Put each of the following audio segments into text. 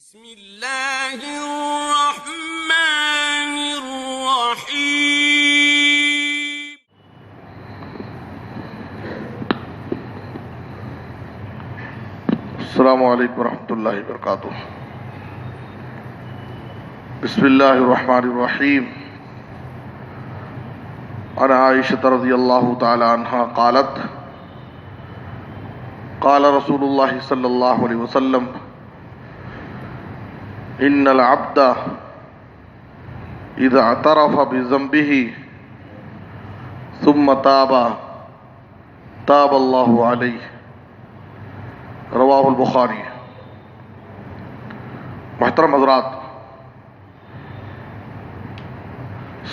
بسم اللہ الرحمن الرحیم۔ السلام علیکم ورحمۃ اللہ وبرکاتہ۔ بسم اللہ الرحمن الرحیم۔ عن عائشہ رضی اللہ تعالی عنہا قالت قال رسول اللہ صلی اللہ علیہ وسلم ان العبد اذا اعترف بذنبه ثم تاب اللہ علیہ، رواہ البخاری۔ محترم حضرات،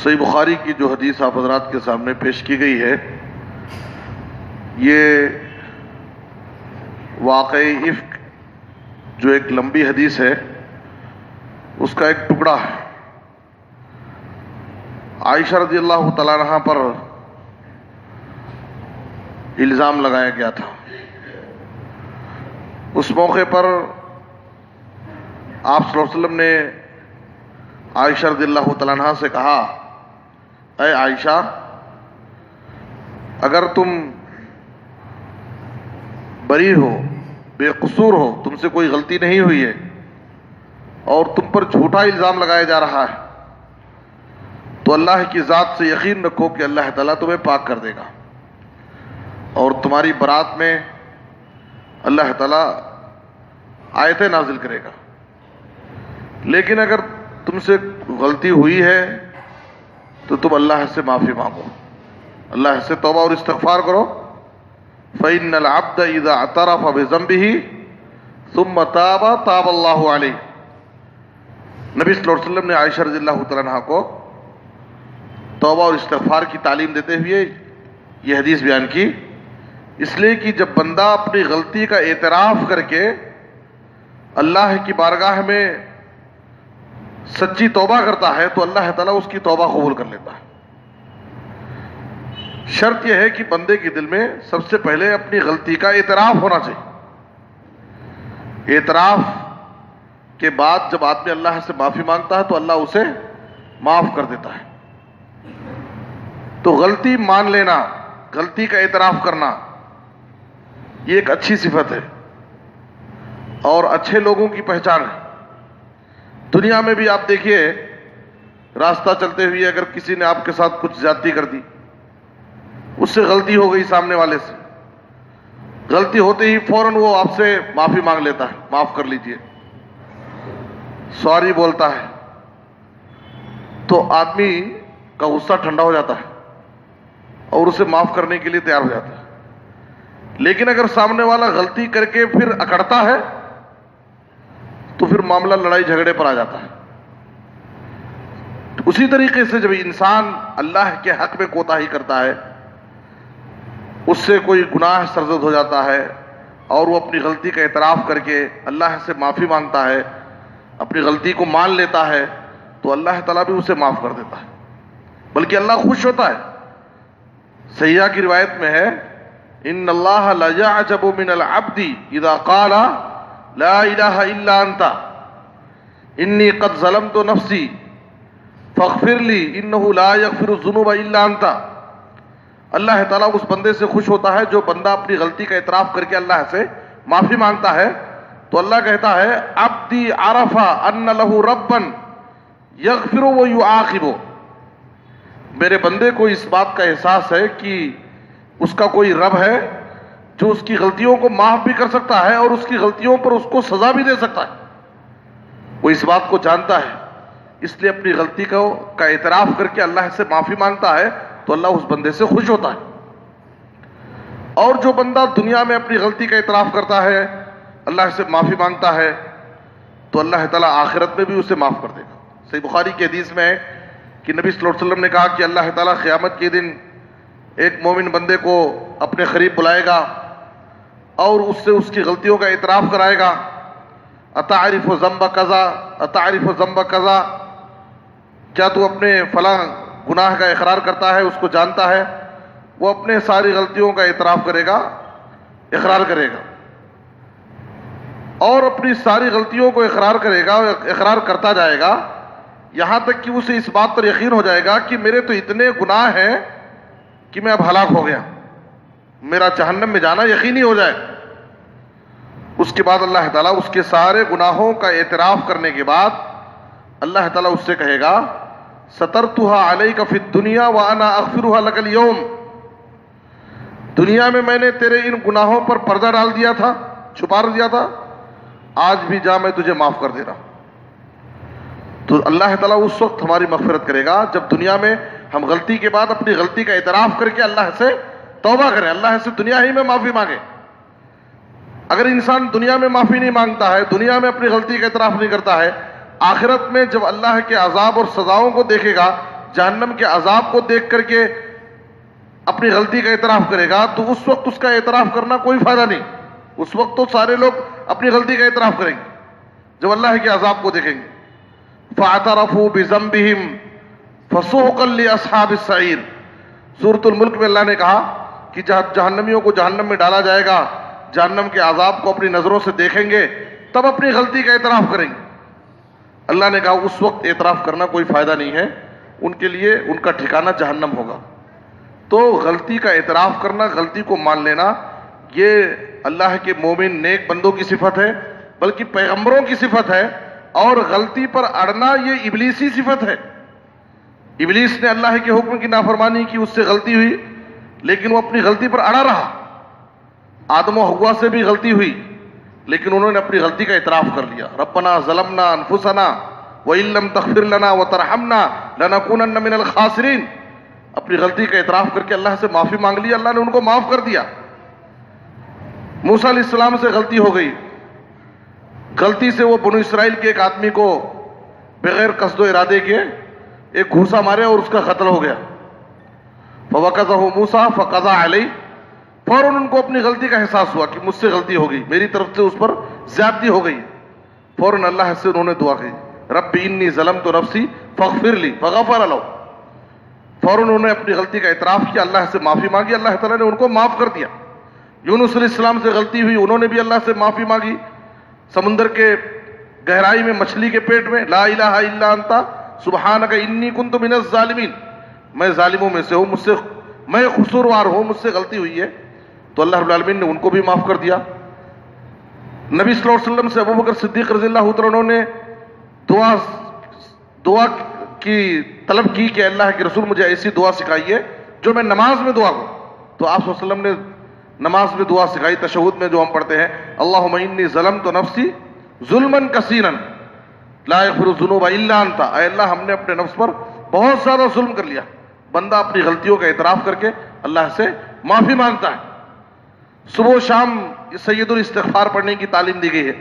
صحیح بخاری کی جو حدیث آپ حضرات کے سامنے پیش کی گئی ہے، یہ واقعی افک جو ایک لمبی حدیث ہے اس کا ایک ٹکڑا ہے۔ عائشہ رضی اللہ تعالیٰ عنہا پر الزام لگایا گیا تھا۔ اس موقع پر آپ صلی اللہ علیہ وسلم نے عائشہ رضی اللہ تعالیٰ عنہا سے کہا، اے عائشہ، اگر تم بری ہو، بے قصور ہو، تم سے کوئی غلطی نہیں ہوئی ہے اور تم پر جھوٹا الزام لگایا جا رہا ہے، تو اللہ کی ذات سے یقین رکھو کہ اللہ تعالیٰ تمہیں پاک کر دے گا اور تمہاری برات میں اللہ تعالیٰ آیتیں نازل کرے گا۔ لیکن اگر تم سے غلطی ہوئی ہے تو تم اللہ سے معافی مانگو، اللہ سے توبہ اور استغفار کرو۔ فَإِنَّ الْعَبْدَ إِذَا اعْتَرَفَ بِذَنبِهِ ثُمَّ تَابَ اللَّهُ عَلَيْهِ۔ نبی صلی اللہ علیہ وسلم نے عائشہ رضی اللہ تعالیٰ عنہ کو توبہ اور استغفار کی تعلیم دیتے ہوئے یہ حدیث بیان کی، اس لیے کہ جب بندہ اپنی غلطی کا اعتراف کر کے اللہ کی بارگاہ میں سچی توبہ کرتا ہے تو اللہ تعالیٰ اس کی توبہ قبول کر لیتا ہے۔ شرط یہ ہے کہ بندے کے دل میں سب سے پہلے اپنی غلطی کا اعتراف ہونا چاہیے۔ اعتراف کے بعد جب آدمی اللہ سے معافی مانگتا ہے تو اللہ اسے معاف کر دیتا ہے۔ تو غلطی مان لینا، غلطی کا اعتراف کرنا، یہ ایک اچھی صفت ہے اور اچھے لوگوں کی پہچان ہے۔ دنیا میں بھی آپ دیکھیے، راستہ چلتے ہوئے اگر کسی نے آپ کے ساتھ کچھ زیادتی کر دی، اس سے غلطی ہو گئی سامنے والے سے، غلطی ہوتے ہی فوراً وہ آپ سے معافی مانگ لیتا ہے، معاف کر لیجئے، سوری بولتا ہے، تو آدمی کا غصہ ٹھنڈا ہو جاتا ہے اور اسے معاف کرنے کے لیے تیار ہو جاتا ہے۔ لیکن اگر سامنے والا غلطی کر کے پھر اکڑتا ہے تو پھر معاملہ لڑائی جھگڑے پر آ جاتا ہے۔ اسی طریقے سے جب انسان اللہ کے حق میں کوتاہی کرتا ہے، اس سے کوئی گناہ سرزد ہو جاتا ہے اور وہ اپنی غلطی کا اعتراف کر کے اللہ سے معافی مانگتا ہے، اپنی غلطی کو مان لیتا ہے، تو اللہ تعالیٰ بھی اسے معاف کر دیتا ہے، بلکہ اللہ خوش ہوتا ہے۔ صحیحہ کی روایت میں ہے، ان اللہ لَيَعْجَبُ مِنَ الْعَبْدِ اذا قال لا الہ الا انت انی قد ظلمت نفسی فاغفر لی انہ لا یغفر الذنوب الا انت۔ اللہ تعالیٰ اس بندے سے خوش ہوتا ہے جو بندہ اپنی غلطی کا اعتراف کر کے اللہ سے معافی مانگتا ہے، تو اللہ کہتا ہے عبدی عرف ان لہ ربا یغفر ویعاقب۔ میرے بندے کو اس بات کا احساس ہے کہ اس کا کوئی رب ہے جو اس کی غلطیوں کو معاف بھی کر سکتا ہے اور اس کی غلطیوں پر اس کو سزا بھی دے سکتا ہے۔ وہ اس بات کو جانتا ہے، اس لیے اپنی غلطی کا اعتراف کر کے اللہ سے معافی مانگتا ہے تو اللہ اس بندے سے خوش ہوتا ہے۔ اور جو بندہ دنیا میں اپنی غلطی کا اعتراف کرتا ہے، اللہ سے معافی مانگتا ہے، تو اللہ تعالیٰ آخرت میں بھی اسے معاف کر دے گا۔ صحیح بخاری کی حدیث میں ہے کہ نبی صلی اللہ علیہ وسلم نے کہا کہ اللہ تعالیٰ قیامت کے دن ایک مومن بندے کو اپنے قریب بلائے گا اور اس سے اس کی غلطیوں کا اعتراف کرائے گا۔ اتعرف ذنب کذا اتعرف ذنب کذا، کیا تو اپنے فلاں گناہ کا اقرار کرتا ہے، اس کو جانتا ہے؟ وہ اپنے ساری غلطیوں کا اعتراف کرے گا، اقرار کرے گا اور اپنی ساری غلطیوں کو اقرار کرے گا، اقرار کرتا جائے گا، یہاں تک کہ اسے اس بات پر یقین ہو جائے گا کہ میرے تو اتنے گناہ ہیں کہ میں اب ہلاک ہو گیا، میرا جہنم میں جانا یقینی ہو جائے۔ اس کے بعد اللہ تعالیٰ اس کے سارے گناہوں کا اعتراف کرنے کے بعد اللہ تعالیٰ اس سے کہے گا سترتها علیک فی الدنیا وانا اغفرها لک اليوم، دنیا میں نے تیرے ان گناہوں پر پردہ ڈال دیا تھا، چھپا دیا تھا، آج بھی جا میں تجھے معاف کر دے رہا ہوں۔ تو اللہ تعالیٰ اس وقت ہماری مغفرت کرے گا جب دنیا میں ہم غلطی کے بعد اپنی غلطی کا اعتراف کر کے اللہ سے توبہ کریں، اللہ سے دنیا ہی میں معافی مانگے۔ اگر انسان دنیا میں معافی نہیں مانگتا ہے، دنیا میں اپنی غلطی کا اعتراف نہیں کرتا ہے، آخرت میں جب اللہ کے عذاب اور سزاؤں کو دیکھے گا، جہنم کے عذاب کو دیکھ کر کے اپنی غلطی کا اعتراف کرے گا، تو اس وقت اس کا اعتراف کرنا کوئی فائدہ نہیں۔ اس وقت تو سارے لوگ اپنی غلطی کا اعتراف کریں گے جب اللہ کے عذاب کو دیکھیں گے۔ فَاعْتَرَفُوا بِذَنبِهِمْ فَسُحْقًا لِأَصْحَابِ السَّعِيرِ، سورۃ الملک میں اللہ نے کہا کہ جہنمیوں کو جہنم میں ڈالا جائے گا، جہنم کے عذاب کو اپنی نظروں سے دیکھیں گے، تب اپنی غلطی کا اعتراف کریں گے۔ اللہ نے کہا اس وقت اعتراف کرنا کوئی فائدہ نہیں ہے، ان کے لیے ان کا ٹھکانہ جہنم ہوگا۔ تو غلطی کا اعتراف کرنا، غلطی کو مان لینا، یہ اللہ کے مومن نیک بندوں کی صفت ہے، بلکہ پیغمبروں کی صفت ہے، اور غلطی پر اڑنا یہ ابلیسی صفت ہے۔ ابلیس نے اللہ کے حکم کی نافرمانی کی، اس سے غلطی ہوئی، لیکن وہ اپنی غلطی پر اڑا رہا۔ آدم و حوا سے بھی غلطی ہوئی، لیکن انہوں نے اپنی غلطی کا اعتراف کر لیا۔ ربنا ظلمنا انفسنا وان لم تغفر لنا وترحمنا لنکونن من الخاسرین، اپنی غلطی کا اعتراف کر کے اللہ سے معافی مانگ لی، اللہ نے ان کو معاف کر دیا۔ موسیٰ علیہ السلام سے غلطی ہو گئی، غلطی سے وہ بنو اسرائیل کے ایک آدمی کو بغیر قصد و ارادے کے ایک گھوسا مارے اور اس کا قتل ہو گیا۔ فوقظہ موسیٰ فقضى علیہ، فوراً ان کو اپنی غلطی کا احساس ہوا کہ مجھ سے غلطی ہو گئی، میری طرف سے اس پر زیادتی ہو گئی۔ فوراً اللہ سے انہوں نے دعا کی رب انی ظلمت نفسی فاغفر لی فغفر لہ، فوراً انہوں نے اپنی غلطی کا اعتراف کیا، اللہ سے معافی مانگی، اللہ تعالیٰ نے ان کو معاف کر دیا۔ یونس علیہ السلام سے غلطی ہوئی، انہوں نے بھی اللہ سے معافی مانگی، سمندر کے گہرائی میں مچھلی کے پیٹ میں لا الہ الا انت سبحانک انی کنت من الظالمین، میں ظالموں میں سے ہوں، مجھ سے میں قصوروار ہوں، مجھ سے غلطی ہوئی ہے، تو اللہ رب العالمین نے ان کو بھی معاف کر دیا۔ نبی صلی اللہ علیہ وسلم سے ابوبکر صدیق رضی اللہ عنہ نے دعا کی طلب کی کہ اللہ کے رسول مجھے ایسی دعا سکھائیے جو میں نماز میں دعا کروں، تو آپ صلی اللہ علیہ وسلم نے نماز میں دعا سکھائی، تشہد میں جو ہم پڑھتے ہیں اللہم انی ظلمت نفسی ظلما کثیرا لا یغفر الذنوب الا انت، اے اللہ ہم نے اپنے نفس پر بہت زیادہ ظلم کر لیا۔ بندہ اپنی غلطیوں کا اعتراف کر کے اللہ سے معافی مانگتا ہے۔ صبح و شام سید الاستغفار پڑھنے کی تعلیم دی گئی ہے۔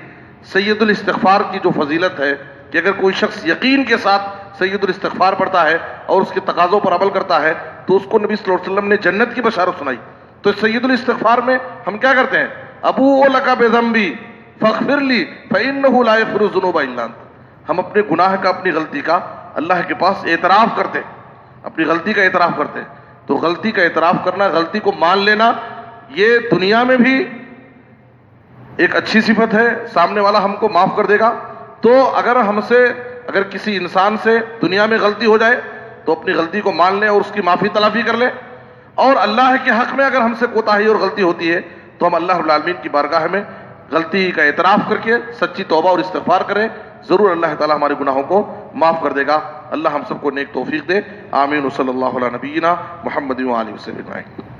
سید الاستغفار کی جو فضیلت ہے کہ اگر کوئی شخص یقین کے ساتھ سید الاستغفار پڑھتا ہے اور اس کے تقاضوں پر عمل کرتا ہے تو اس کو نبی صلی اللہ علیہ وسلم نے جنت کی بشارت سنائی۔ تو سید الاستغفار میں ہم کیا کرتے ہیں؟ ابوء لک بذنبی فاغفر لی فانہ لا یغفر الذنوب الا انت، ہم اپنے گناہ کا، اپنی غلطی کا اللہ کے پاس اعتراف کرتے ہیں، اپنی غلطی کا اعتراف کرتے ہیں۔ تو غلطی کا اعتراف کرنا، غلطی کو مان لینا، یہ دنیا میں بھی ایک اچھی صفت ہے، سامنے والا ہم کو معاف کر دے گا۔ تو اگر کسی انسان سے دنیا میں غلطی ہو جائے تو اپنی غلطی کو مان لیں اور اس کی معافی تلافی کر لیں، اور اللہ کے حق میں اگر ہم سے کوتاہی اور غلطی ہوتی ہے تو ہم اللہ رب العالمین کی بارگاہ میں غلطی کا اعتراف کر کے سچی توبہ اور استغفار کریں، ضرور اللہ تعالی ہمارے گناہوں کو معاف کر دے گا۔ اللہ ہم سب کو نیک توفیق دے، آمین۔ صلی اللہ علیہ نبینا محمد و آلہ وسلم اجمعین۔